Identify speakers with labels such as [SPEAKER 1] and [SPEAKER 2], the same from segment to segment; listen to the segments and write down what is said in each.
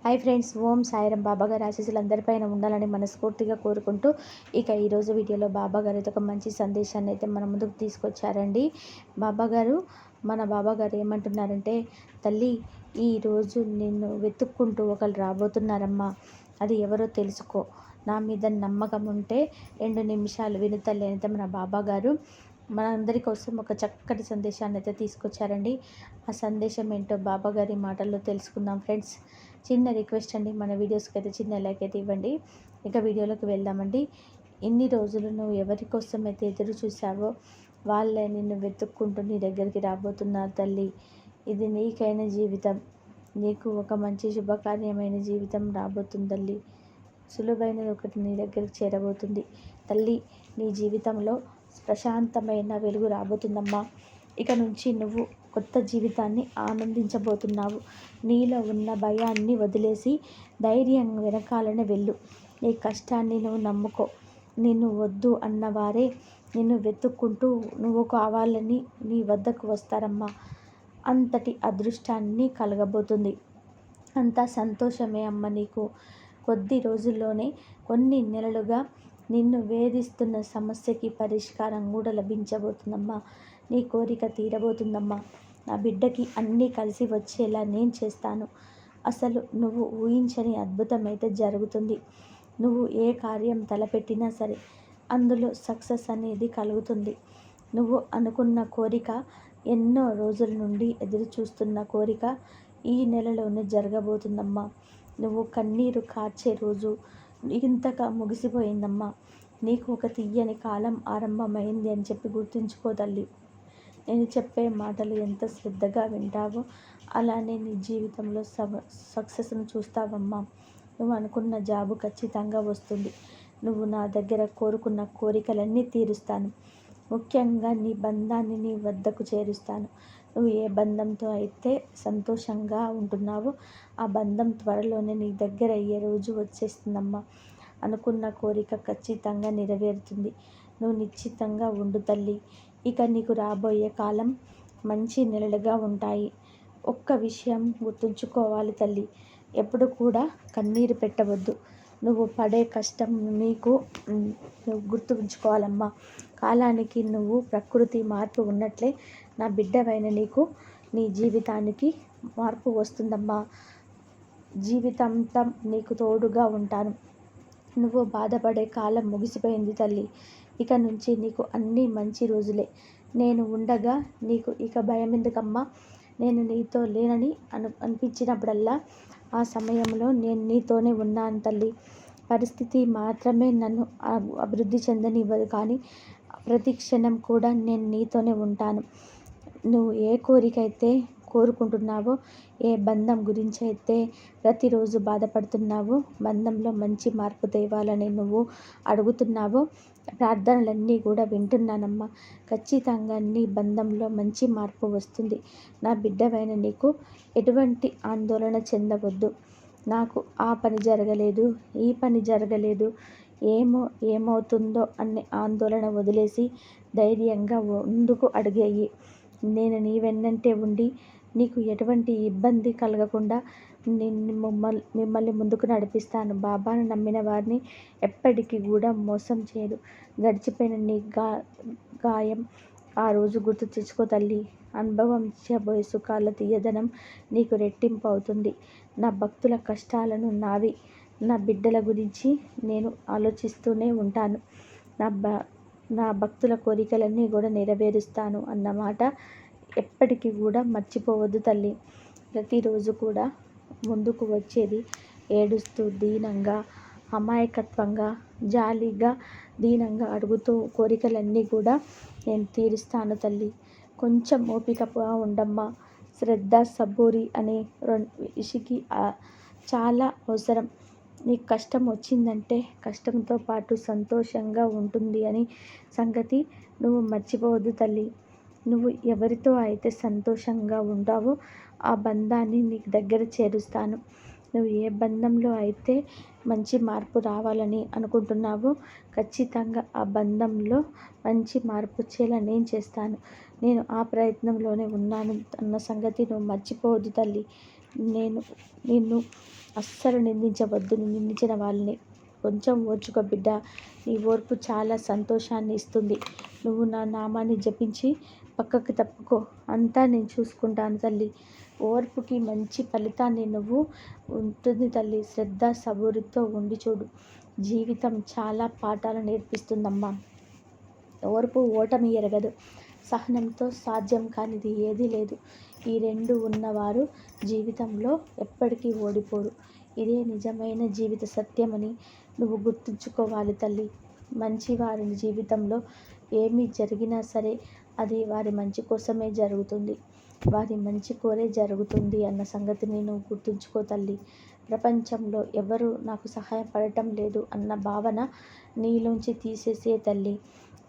[SPEAKER 1] Hi friends, ఓం సాయిరాం. బాబాగారి ఆశీస్సులు అందరిపైన ఉండాలని మనస్ఫూర్తిగా కోరుకుంటూ ఈరోజు వీడియోలో బాబాగారు అయితే ఒక మంచి సందేశాన్ని అయితే మన ముందుకు తీసుకొచ్చారండి. మన బాబాగారు ఏమంటున్నారంటే, తల్లి, ఈరోజు నిన్ను వెతుక్కుంటూ ఒకరు రాబోతున్నారమ్మా. అది ఎవరో తెలుసుకో. నా మీద నమ్మకం ఉంటే 2 నిమిషాలు విను తల్లి అయితే మన బాబాగారు మనందరి కోసం ఒక చక్కటి సందేశాన్ని అయితే తీసుకొచ్చారండి. ఆ సందేశం ఏంటో బాబాగారి మాటల్లో తెలుసుకుందాం ఫ్రెండ్స్. చిన్న రిక్వెస్ట్ అండి, మన వీడియోస్కి అయితే చిన్న లైక్ అయితే ఇవ్వండి. ఇక వీడియోలోకి వెళ్దామండి. ఇన్ని రోజులు నువ్వు ఎవరి కోసం అయితే ఎదురు చూసావో వాళ్ళే నిన్ను వెతుక్కుంటూ నీ దగ్గరికి రాబోతున్నారు తల్లి. ఇది నీకైన జీవితం, నీకు ఒక మంచి శుభకార్యమైన జీవితం రాబోతుంది తల్లి. సులువైనది ఒకటి నీ దగ్గరికి చేరబోతుంది తల్లి. నీ జీవితంలో ప్రశాంతమైన వెలుగు రాబోతుందమ్మా. ఇక నుంచి నువ్వు కొత్త జీవితాన్ని ఆనందించబోతున్నావు. నీలో ఉన్న భయాన్ని వదిలేసి ధైర్యం వెనకాలనే వెళ్ళు. నీ కష్టాన్ని నువ్వు నమ్ముకో. నిన్ను వద్దు అన్నవారే నిన్ను వెతుక్కుంటూ నువ్వు కావాలని నీ వద్దకు వస్తారమ్మా. అంతటి అదృష్టాన్ని కలగబోతుంది. అంతా సంతోషమే అమ్మ. నీకు కొద్ది రోజుల్లోనే, కొన్ని నెలలుగా నిన్ను వేధిస్తున్న సమస్యకి పరిష్కారం కూడా లభించబోతుందమ్మా. నీ కోరిక తీరబోతుందమ్మా. నా బిడ్డకి అన్నీ కలిసి వచ్చేలా నేను చేస్తాను. అసలు నువ్వు ఊహించని అద్భుతం అయితే జరుగుతుంది. నువ్వు ఏ కార్యం తలపెట్టినా సరే అందులో సక్సెస్ అనేది కలుగుతుంది. నువ్వు అనుకున్న కోరిక, ఎన్నో రోజుల నుండి ఎదురు చూస్తున్న కోరిక ఈ నెలలోనే జరగబోతుందమ్మా. నువ్వు కన్నీరు కార్చే రోజు ఇంతగా ముగిసిపోయిందమ్మా. నీకు ఒక తీయని కాలం ఆరంభమైంది అని చెప్పి గుర్తుంచుకో తల్లి. నేను చెప్పే మాటలు ఎంత శ్రద్ధగా వింటావో అలానే నీ జీవితంలో సక్సెస్ను చూస్తావమ్మా. నువ్వు అనుకున్న జాబు ఖచ్చితంగా వస్తుంది. నువ్వు నా దగ్గర కోరుకున్న కోరికలన్నీ తీరుస్తాను. ముఖ్యంగా నీ బంధాన్ని నీ వద్దకు చేరుస్తాను. నువ్వు ఏ బంధంతో అయితే సంతోషంగా ఉంటున్నావో ఆ బంధం త్వరలోనే నీ దగ్గర అయ్యే రోజు వచ్చేస్తుందమ్మా. అనుకున్న కోరిక ఖచ్చితంగా నెరవేరుతుంది. నువ్వు నిశ్చితంగా ఉండు తల్లి. ఇక నీకు రాబోయే కాలం మంచి నెలలుగా ఉంటాయి. ఒక్క విషయం గుర్తుంచుకోవాలి తల్లి, ఎప్పుడు కూడా కన్నీరు పెట్టవద్దు. నువ్వు పడే కష్టం నువ్వు గుర్తు ఉంచుకోవాలమ్మా. కాలానికి నువ్వు ప్రకృతి మార్పు ఉన్నట్లే నా బిడ్డవైన నీకు నీ జీవితానికి మార్పు వస్తుందమ్మా. జీవితాంతం నీకు తోడుగా ఉంటాను. నువ్వు బాధపడే కాలం ముగిసిపోయింది తల్లి. ఇక నుంచి నీకు అన్నీ మంచి రోజులే. నేను ఉండగా నీకు ఇక భయం ఎందుకమ్మా. నేను నీతో లేనని అనిపించినప్పుడల్లా ఆ సమయంలో నేను నీతోనే ఉన్నాను తల్లి. పరిస్థితి మాత్రమే నన్ను అభివృద్ధి చెందనివ్వదు, కానీ ప్రతి క్షణం కూడా నేను నీతోనే ఉంటాను. నువ్వు ఏ కోరిక అయితే కోరుకుంటున్నావో, ఏ బంధం గురించి అయితే ప్రతిరోజు బాధపడుతున్నావో, బంధంలో మంచి మార్పు తేవాలని నువ్వు అడుగుతున్నావో, ప్రార్థనలన్నీ కూడా వింటున్నానమ్మా. ఖచ్చితంగా నీ బంధంలో మంచి మార్పు వస్తుంది. నా బిడ్డవైన నీకు ఎటువంటి ఆందోళన చెందవద్దు. నాకు ఆ పని జరగలేదు, ఈ పని జరగలేదు, ఏమవుతుందో అనే ఆందోళన వదిలేసి ధైర్యంగా ముందుకు అడిగేయి. నేను నీ వెన్నంటే ఉండి నీకు ఎటువంటి ఇబ్బంది కలగకుండా మిమ్మల్ని ముందుకు నడిపిస్తాను. బాబాను నమ్మిన వారిని ఎప్పటికీ కూడా మోసం చేయరు. గడిచిపోయిన నీ గాయం ఆ రోజు గుర్తు తెచ్చుకో తల్లి. అనుభవించబోయే సుఖాల తీయదనం నీకు రెట్టింపు అవుతుంది. నా భక్తుల కష్టాలను నా బిడ్డల గురించి నేను ఆలోచిస్తూనే ఉంటాను. నా భక్తుల కోరికలన్నీ కూడా నెరవేరుస్తాను అన్నమాట ఎప్పటికీ కూడా మర్చిపోవద్దు తల్లి. ప్రతిరోజు కూడా ముందుకు వచ్చేది ఏడుస్తూ, దీనంగా, అమాయకత్వంగా, జాలిగా, దీనంగా అడుగుతూ కోరికలన్నీ కూడా నేను తీరుస్తాను తల్లి. కొంచెం ఓపికగా ఉండమ్మా. శ్రద్ధ, సబూరి అనే విషికి చాలా అవసరం. నీకు కష్టం వచ్చిందంటే కష్టంతో పాటు సంతోషంగా ఉంటుంది అని సంగతి నువ్వు మర్చిపోవద్దు తల్లి. నువ్వు ఎవరితో అయితే సంతోషంగా ఉంటావో ఆ బంధాన్ని నీకు దగ్గర చేరుస్తాను. నువ్వు ఏ బంధంలో అయితే మంచి మార్పు రావాలని అనుకుంటున్నావో ఖచ్చితంగా ఆ బంధంలో మంచి మార్పు వచ్చేలా నేను చేస్తాను. నేను ఆ ప్రయత్నంలోనే ఉన్నాను అన్న సంగతి నువ్వు మర్చిపోవద్దు తల్లి. నేను నిన్ను అస్సలు నిందించవద్దు. నిందించిన వాళ్ళని కొంచెం ఓర్చుకో బిడ్డ. నీ ఓర్పు చాలా సంతోషాన్ని ఇస్తుంది. నువ్వు నా నామాన్ని జపించి పక్కకి తప్పుకో. అంతా నేను చూసుకుంటాను తల్లి. ఓర్పుకి మంచి ఫలితాన్ని నువ్వు ఉంటుంది తల్లి. శ్రద్ధ సబూరితో ఉండి చూడు. జీవితం చాలా పాఠాలు నేర్పిస్తుందమ్మా. ఓర్పు ఓటమి ఎరగదు. సహనంతో సాధ్యం కానిది ఏదీ లేదు. ఈ రెండు ఉన్నవారు జీవితంలో ఎప్పటికీ ఓడిపోరు. ఇదే నిజమైన జీవిత సత్యమని నువ్వు గుర్తుంచుకోవాలి తల్లి. మంచివారి జీవితంలో ఏమి జరిగినా సరే అది వారి మంచి కోసమే జరుగుతుంది. వారి మంచి కోరే జరుగుతుంది అన్న సంగతిని నువ్వు గుర్తుంచుకో తల్లి. ప్రపంచంలో ఎవరు నాకు సహాయపడటం లేదు అన్న భావన నీలోంచి తీసేసే తల్లి.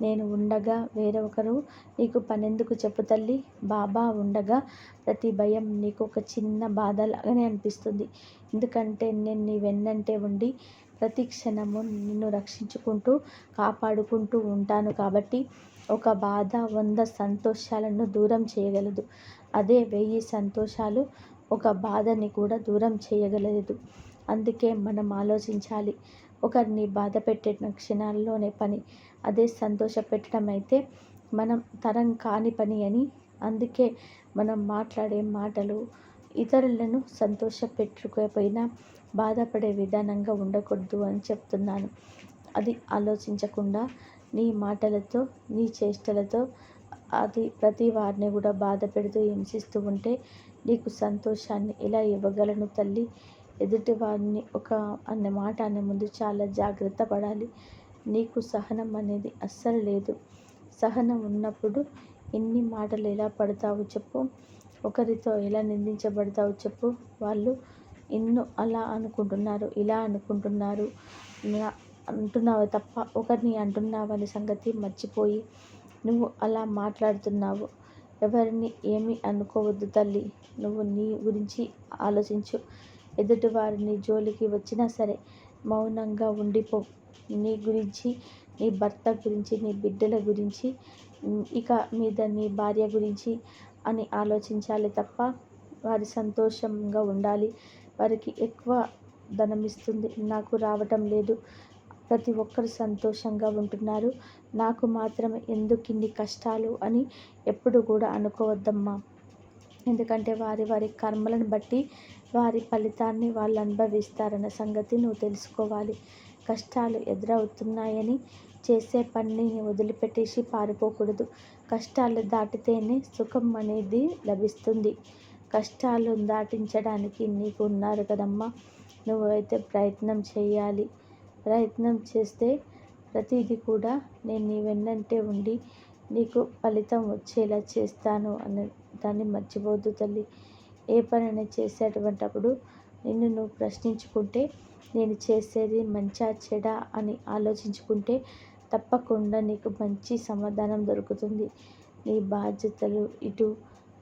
[SPEAKER 1] నేను ఉండగా వేరొకరు నీకు పనెందుకు చెప్పు తల్లి. బాబా ఉండగా ప్రతి భయం నీకు ఒక చిన్న బాధలాగానే అనిపిస్తుంది. ఎందుకంటే నేను నీ వెన్నంటే ఉండి ప్రతి క్షణము నిన్ను రక్షించుకుంటూ కాపాడుకుంటూ ఉంటాను కాబట్టి ఒక బాధ 100 సంతోషాలను దూరం చేయగలదు. అదే 1000 సంతోషాలు ఒక బాధని కూడా దూరం చేయగలదు. అందుకే మనం ఆలోచించాలి. ఒకరిని బాధ పెట్టిన క్షణాల్లోనే పని, అదే సంతోష పెట్టడం అయితే మనం తరం కాని పని అని. అందుకే మనం మాట్లాడే మాటలు ఇతరులను సంతోష పెట్టుకోకపోయినా బాధపడే విధానంగా ఉండకూడదు అని చెప్తున్నాను. అది ఆలోచించకుండా నీ మాటలతో నీ చేష్టలతో అది ప్రతి వారిని కూడా బాధ పెడుతూ హింసిస్తూ ఉంటే నీకు సంతోషాన్ని ఎలా ఇవ్వగలను తల్లి. ఎదుటి వారిని ఒక అనే మాట అనే ముందు చాలా జాగ్రత్త పడాలి. నీకు సహనం అనేది అస్సలు లేదు. సహనం ఉన్నప్పుడు ఇన్ని మాటలు ఎలా పడతావు చెప్పు. ఒకరితో ఎలా నిందించబడతావు చెప్పు. వాళ్ళు ఇన్ను అలా అనుకుంటున్నారు, ఇలా అనుకుంటున్నారు అంటున్నావు తప్ప ఒకరిని అంటున్నావనే సంగతి మర్చిపోయి నువ్వు అలా మాట్లాడుతున్నావు. ఎవరిని ఏమీ అనుకోవద్దు తల్లి. నువ్వు నీ గురించి ఆలోచించు. ఎదుటి వారిని జోలికి వచ్చినా సరే మౌనంగా ఉండిపో. నీ గురించి, నీ భర్త గురించి, నీ బిడ్డల గురించి, ఇక మీద నీ భార్య గురించి అని ఆలోచించాలి తప్ప వారి సంతోషంగా ఉండాలి. వారికి ఎక్కువ ధనమిస్తుంది, నాకు రావటం లేదు. ప్రతి ఒక్కరు సంతోషంగా ఉంటున్నారు, నాకు మాత్రమే ఎందుకు ఇన్ని కష్టాలు అని ఎప్పుడు కూడా అనుకోవద్దమ్మా. ఎందుకంటే వారి వారి కర్మలను బట్టి వారి ఫలితాన్ని వాళ్ళు అనుభవిస్తారన్న సంగతి నువ్వు తెలుసుకోవాలి. కష్టాలు ఎదురవుతున్నాయని చేసే పనిని వదిలిపెట్టేసి పారిపోకూడదు. కష్టాలు దాటితేనే సుఖం అనేది లభిస్తుంది. కష్టాలు దాటించడానికి నీకు ఉన్నారు కదమ్మా. నువ్వైతే ప్రయత్నం చేయాలి. ప్రయత్నం చేస్తే ప్రతిదీ కూడా నేను నీ వెన్నంటే ఉండి నీకు ఫలితం వచ్చేలా చేస్తాను అనే దాన్ని మర్చిపోవద్దు తల్లి. ఏ పనైనా చేసేటప్పుడు నిన్ను నువ్వు ప్రశ్నించుకుంటే నేను చేసేది మంచా చెడా అని ఆలోచించుకుంటే తప్పకుండా నీకు మంచి సమాధానం దొరుకుతుంది. నీ బాధ్యతలు ఇటు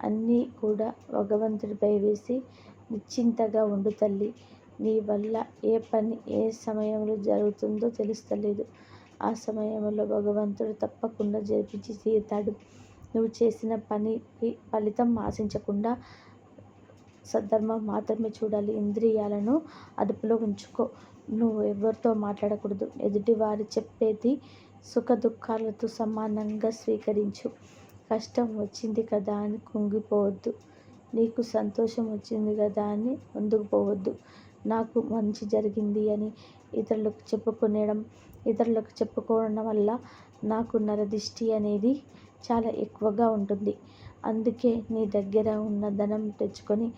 [SPEAKER 1] అన్నీ కూడా భగవంతుడిపై వేసి నిశ్చింతగా ఉండు తల్లి. నీ వల్ల ఏ పని ఏ సమయంలో జరుగుతుందో తెలుస్తలేదు. ఆ సమయంలో భగవంతుడు తప్పకుండా జరిపించి తీరుతాడు. నువ్వు చేసిన పనికి ఫలితం ఆశించకుండా సద్ధర్మం మాత్రమే చూడాలి. ఇంద్రియాలను అదుపులో ఉంచుకో. నువ్వు ఎవరితో మాట్లాడకూడదు. ఎదుటి వారు చెప్పేది సుఖ దుఃఖాలతో సమానంగా స్వీకరించు. కష్టం వచ్చింది కదా అని కుంగిపోవద్దు. నీకు సంతోషం వచ్చింది కదా అని ముందుకు పోవద్దు. నాకు మంచి జరిగింది అని ఇతరులకు చెప్పుకోవడం వల్ల నాకు నరదిష్టి అనేది చాలా ఎక్కువగా ఉంటుంది. అందుకే నీ దగ్గర ఉన్న ధనం తెచ్చుకొని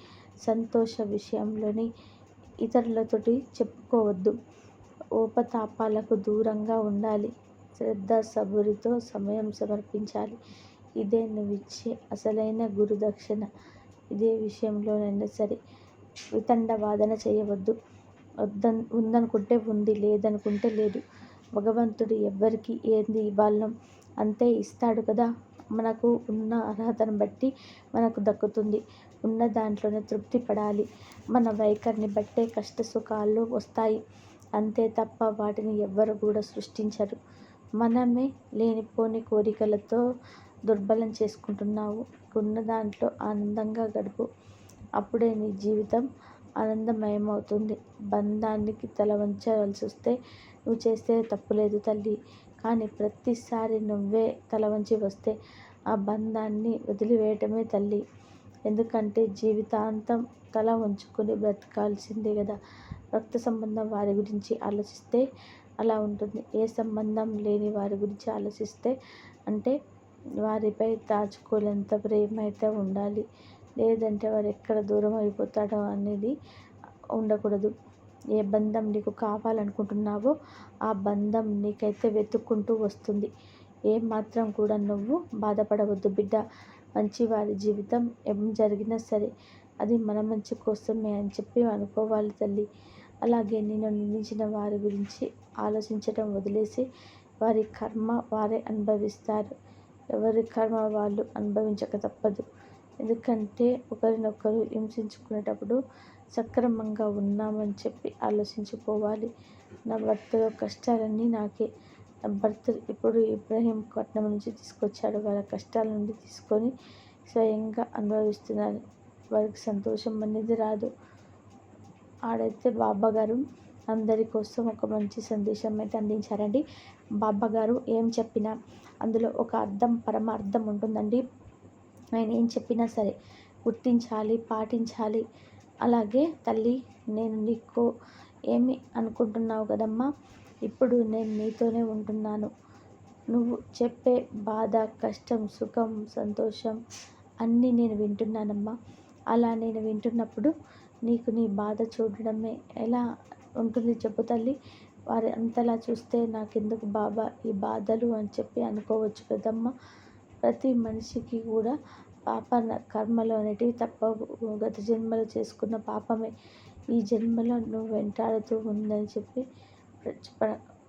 [SPEAKER 1] సంతోష విషయంలోని ఇతరులతోటి చెప్పుకోవద్దు. ఓపతాపాలకు దూరంగా ఉండాలి. శ్రద్ధ సబూరితో సమయం సమర్పించాలి. ఇదే నువ్విచ్చే అసలైన గురుదక్షిణ. ఇదే విషయంలోనైనా సరే వితండవాదన చేయవద్దు. ఉందనుకుంటే ఉంది, లేదనుకుంటే లేదు. భగవంతుడు ఎవ్వరికి ఏంది ఇవ్వాలనో అంతే ఇస్తాడు కదా. మనకు ఉన్న అర్హతను బట్టి మనకు దక్కుతుంది. ఉన్న దాంట్లోనే తృప్తి పడాలి. మన వైఖరిని బట్టే కష్ట సుఖాలు వస్తాయి. అంతే తప్ప వాటిని ఎవ్వరు కూడా సృష్టించరు. మనమే లేనిపోని కోరికలతో దుర్బలం చేసుకుంటున్నావు. ఉన్న దాంట్లో ఆనందంగా గడుపు. అప్పుడే నీ జీవితం ఆనందమయమవుతుంది. బంధానికి తల వంచవలసి వస్తే నువ్వు చేస్తే తప్పులేదు తల్లి. కానీ ప్రతిసారి నువ్వే తల వంచి వస్తే ఆ బంధాన్ని వదిలివేయటమే తల్లి. ఎందుకంటే జీవితాంతం తల వంచుకొని బ్రతకాల్సిందే కదా. రక్త సంబంధం వారి గురించి ఆలోచిస్తే అలా ఉంటుంది. ఏ సంబంధం లేని వారి గురించి ఆలోచిస్తే అంటే వారిపై దాచుకోలేంత ప్రేమ అయితే ఉండాలి. లేదంటే వారు ఎక్కడ దూరం అయిపోతాడో అనేది ఉండకూడదు. ఏ బంధం నీకు కావాలనుకుంటున్నావో ఆ బంధం నీకైతే వెతుక్కుంటూ వస్తుంది. ఏమాత్రం కూడా నువ్వు బాధపడవద్దు బిడ్డ. మంచి వారి జీవితం ఏం జరిగినా సరే అది మన మంచి కోసమే అని చెప్పి అనుకోవాలి తల్లి. అలాగే నేను నిందించిన వారి గురించి ఆలోచించటం వదిలేసి వారి కర్మ వారే అనుభవిస్తారు. ఎవరి కర్మ వాళ్ళు అనుభవించక తప్పదు. ఎందుకంటే ఒకరినొకరు హింసించుకునేటప్పుడు సక్రమంగా ఉన్నామని చెప్పి ఆలోచించుకోవాలి. నా భర్తలో కష్టాలన్నీ నాకే. నా భర్త ఇప్పుడు ఇబ్రహీంపట్నం నుంచి తీసుకొచ్చాడు. వాళ్ళ కష్టాల నుండి తీసుకొని స్వయంగా అనుభవిస్తున్నారు. వారికి సంతోషం అనేది రాదు. ఆడైతే బాబాగారు అందరి కోసం ఒక మంచి సందేశం అయితే అందించారండి. బాబాగారు ఏం చెప్పినా అందులో ఒక అర్థం పరమార్థం ఉంటుందండి. ఆయన ఏం చెప్పినా సరే గుర్తించాలి, పాటించాలి. అలాగే తల్లి, నేను నీకు ఏమి అనుకుంటున్నావు కదమ్మా, ఇప్పుడు నేను నీతోనే ఉంటున్నాను. నువ్వు చెప్పే బాధ, కష్టం, సుఖం, సంతోషం అన్నీ నేను వింటున్నానమ్మా. అలా నేను వింటున్నప్పుడు నీకు నీ బాధ చూడడమే ఎలా ఉంటుంది చెప్పు తల్లి. వారి అంతలా చూస్తే నాకెందుకు బాబా ఈ బాధలు అని చెప్పి అనుకోవచ్చు కదమ్మా. ప్రతి మనిషికి కూడా పాప కర్మలు అనేటివి తప్పవు. గత జన్మలో చేసుకున్న పాపమే ఈ జన్మలో నువ్వు వెంటాడుతూ ఉందని చెప్పి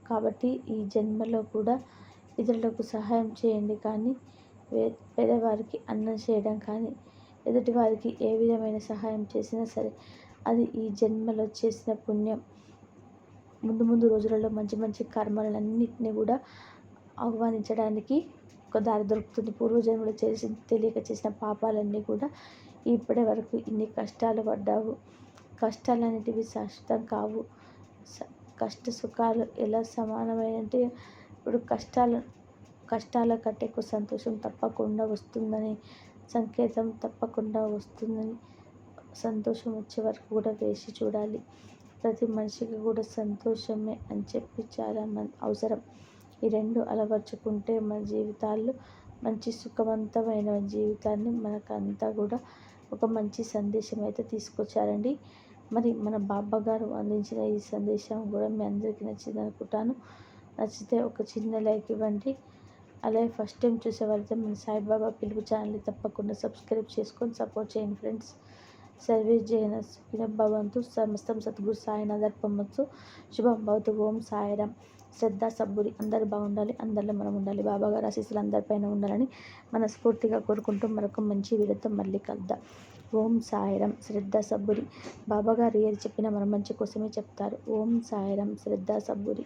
[SPEAKER 1] కాబట్టి ఈ జన్మలో కూడా ఇతరులకు సహాయం చేయండి. కానీ పేదవారికి అన్నం చేయడం కానీ ఎదుటి వారికి ఏ విధమైన సహాయం చేసినా సరే అది ఈ జన్మలో చేసిన పుణ్యం. ముందు ముందు రోజులలో మంచి మంచి కర్మలన్నింటినీ కూడా ఆహ్వానించడానికి ఒక దారి దొరుకుతుంది. పూర్వజన్మలో చేసి తెలియక చేసిన పాపాలన్నీ కూడా ఇప్పటి వరకు ఇన్ని కష్టాలు పడ్డావు. కష్టాలు అనేటివి శాశ్వతం కావు. కష్ట సుఖాలు ఎలా సమానమైనంటే ఇప్పుడు కష్టాల కంటే ఎక్కువ సంతోషం తప్పకుండా వస్తుందని సంకేతం తప్పకుండా వస్తుందని సంతోషం వచ్చే వరకు కూడా వేసి చూడాలి. ప్రతి మనిషికి కూడా సంతోషమే అని చెప్పి చాలా అవసరం. ఈ రెండు అలవర్చుకుంటే మన జీవితాల్లో మంచి సుఖవంతమైన జీవితాన్ని మనకంతా కూడా ఒక మంచి సందేశం అయితే తీసుకొచ్చారండి. మరి మన బాబా గారు అందించిన ఈ సందేశం కూడా మీ అందరికీ నచ్చింది అనుకుంటాను. నచ్చితే ఒక చిన్న లైక్ ఇవ్వండి. అలాగే ఫస్ట్ టైం చూసే వాళ్ళైతే మన సాయిబాబా పిలుపు ఛానల్ని తప్పకుండా సబ్స్క్రైబ్ చేసుకొని సపోర్ట్ చేయండి ఫ్రెండ్స్. సర్వే జైన సుఖినో భవంతు. సమస్తం సద్గురు సాయినాథ్ అర్పణమస్తు. శుభం భవతు. ఓం సాయిరామ్. శ్రద్ధ సబ్బురి. అందరు బాగుండాలి, అందరిలో మనం ఉండాలి. బాబాగారు ఆశీస్సులు అందరిపైన ఉండాలని మనస్ఫూర్తిగా కోరుకుంటూ మరొక మంచి వీడియోతో మళ్ళీ కలుద్దాం. ఓం సాయిరామ్. శ్రద్ధ సబ్బురి. బాబాగారు ఏది చెప్పినా మన మంచి కోసమే చెప్తారు. ఓం సాయిరామ్. శ్రద్ధ సబ్బురి.